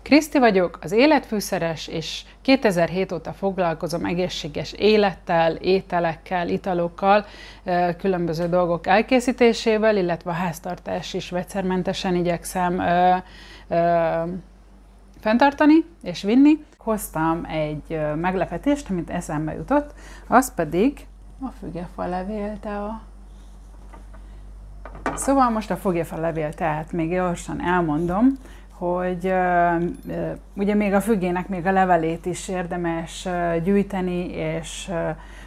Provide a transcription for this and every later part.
Kriszti vagyok, az életfűszeres, és 2007 óta foglalkozom egészséges élettel, ételekkel, italokkal, különböző dolgok elkészítésével, illetve a háztartás is vegyszermentesen igyekszem fenntartani és vinni. Hoztam egy meglepetést, amit eszembe jutott, az pedig a fügefa levél tea. Szóval most a fügefa levél teát még gyorsan elmondom, hogy ugye még a fügének még a levelét is érdemes gyűjteni, és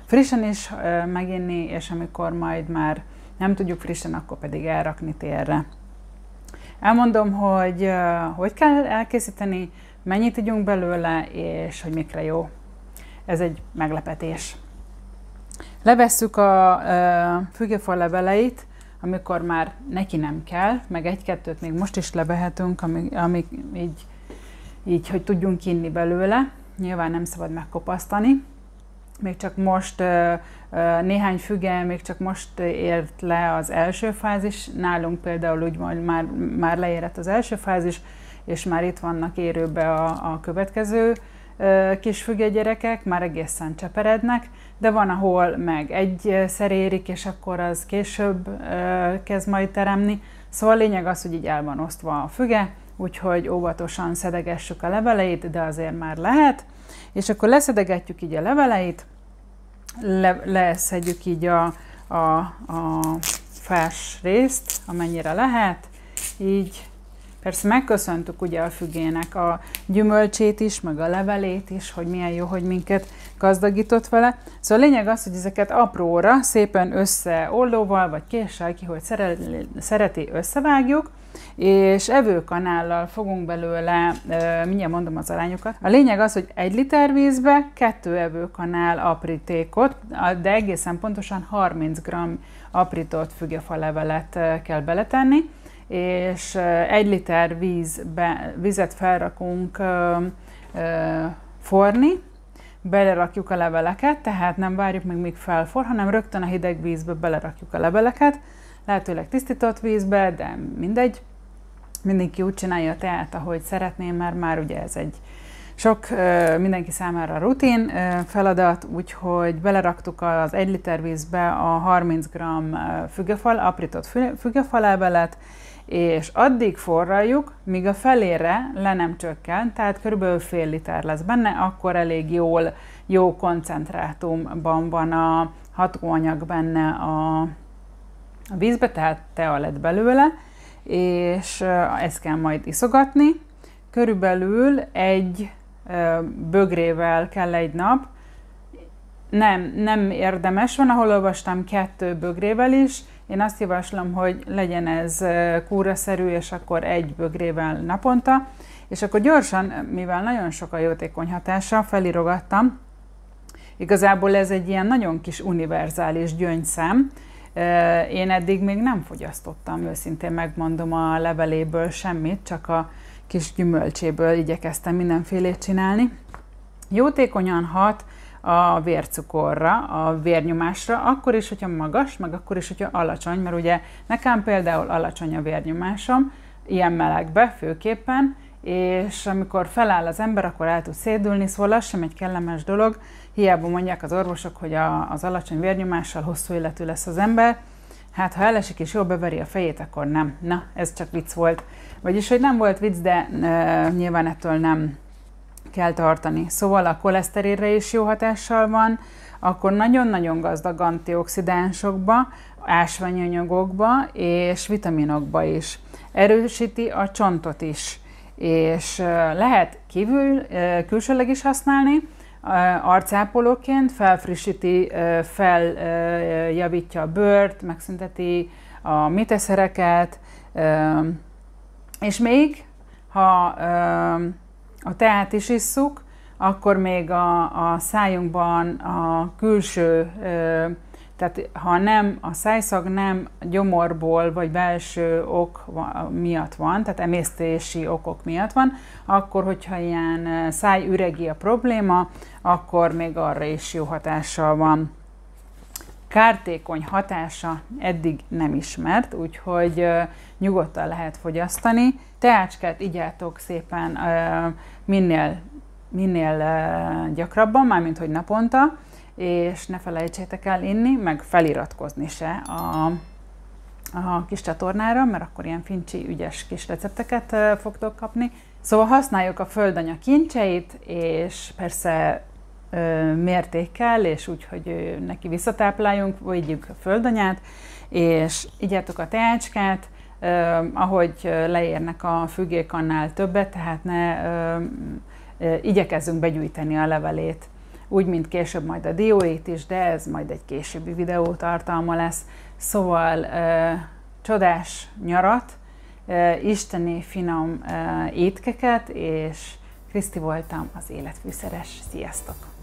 frissen is meginni, és amikor majd már nem tudjuk frissen, akkor pedig elrakni térre. Elmondom, hogy hogy kell elkészíteni, mennyit igyunk belőle, és hogy mikre jó. Ez egy meglepetés. Levesszük a fügefa leveleit, amikor már neki nem kell, meg egy-kettőt még most is levehetünk, amik így, hogy tudjunk inni belőle. Nyilván nem szabad megkopasztani. Még csak most néhány füge, még csak most ért le az első fázis. Nálunk például úgy már leérett az első fázis, és már itt vannak érőbe a következő kis fügegyerekek, már egészen cseperednek, de van, ahol meg egyszer érik, és akkor az később kezd majd teremni. Szóval a lényeg az, hogy így el van osztva a füge, úgyhogy óvatosan szedegessük a leveleit, de azért már lehet. És akkor leszedegetjük így a leveleit, leszedjük így a fás részt, amennyire lehet, így. Persze megköszöntük ugye a fügének a gyümölcsét is, meg a levelét is, hogy milyen jó, hogy minket gazdagított vele. Szóval a lényeg az, hogy ezeket apróra, szépen összeollóval, vagy késsel, ki hogy szereti, összevágjuk, és evőkanállal fogunk belőle, mindjárt mondom az arányokat. A lényeg az, hogy 1 liter vízbe 2 evőkanál aprítékot, de egészen pontosan 30 g aprított fügefa levelet kell beletenni, és 1 liter vizet felrakunk forni, belerakjuk a leveleket, tehát nem várjuk meg, míg felfor, hanem rögtön a hideg vízbe belerakjuk a leveleket, lehetőleg tisztított vízbe, de mindegy. Mindenki úgy csinálja a teát, ahogy szeretné, mert már ugye ez egy sok mindenki számára rutin feladat, úgyhogy beleraktuk az 1 liter vízbe a 30 g aprított fügefa levelet, és addig forraljuk, míg a felére le nem csökken, tehát körülbelül fél liter lesz benne, akkor elég jó koncentrátumban van a hatóanyag benne a vízbe, tehát tea lett belőle, és ezt kell majd iszogatni. Körülbelül 1 bögrével kell egy nap, nem érdemes, van, ahol olvastam 2 bögrével is. Én azt javaslom, hogy legyen ez kúraszerű, és akkor 1 bögrével naponta. És akkor gyorsan, mivel nagyon sok a jótékony hatása, felírogattam. Igazából ez egy ilyen nagyon kis univerzális gyöngyszem. Én eddig még nem fogyasztottam, őszintén megmondom, a leveléből semmit, csak a kis gyümölcséből igyekeztem mindenfélét csinálni. Jótékonyan hat a vércukorra, a vérnyomásra, akkor is, hogyha magas, meg akkor is, hogyha alacsony, mert ugye nekem például alacsony a vérnyomásom, ilyen melegbe főképpen, és amikor feláll az ember, akkor el tud szédülni, szóval az sem egy kellemes dolog. Hiába mondják az orvosok, hogy az alacsony vérnyomással hosszú életű lesz az ember. Hát ha elesik és jól beveri a fejét, akkor nem. Na, ez csak vicc volt. Vagyis, hogy nem volt vicc, de nyilván ettől nem kell tartani. Szóval a koleszterinre is jó hatással van, akkor nagyon-nagyon gazdag antioxidánsokba, ásványi anyagokba és vitaminokba is. Erősíti a csontot is, és lehet külsőleg is használni, arcápolóként, felfrissíti, feljavítja a bőrt, megszünteti a miteszereket, és még, ha a teát is isszuk, akkor még a szájunkban a külső, tehát ha nem a szájszag nem gyomorból vagy belső ok miatt van, tehát emésztési okok miatt van, akkor hogyha ilyen szájüregi a probléma, akkor még arra is jó hatással van. kártékony hatása eddig nem ismert, úgyhogy nyugodtan lehet fogyasztani. Teácskát igyatok szépen minél gyakrabban, mármint hogy naponta, és ne felejtsétek el inni, meg feliratkozni se a kis csatornára, mert akkor ilyen fincsi, ügyes kis recepteket fogtok kapni. Szóval használjuk a földanya kincseit, és persze mértékkel, és úgy, hogy neki visszatápláljunk, vigyük a földanyát, és igyatok a teácskát, ahogy leérnek a fügék, annál többet, tehát igyekezzünk begyűjteni a levelét, úgy, mint később majd a dióét is, de ez majd egy későbbi videó tartalma lesz. Szóval csodás nyarat, isteni finom étkeket, és Kriszti voltam, az életfűszeres. Sziasztok!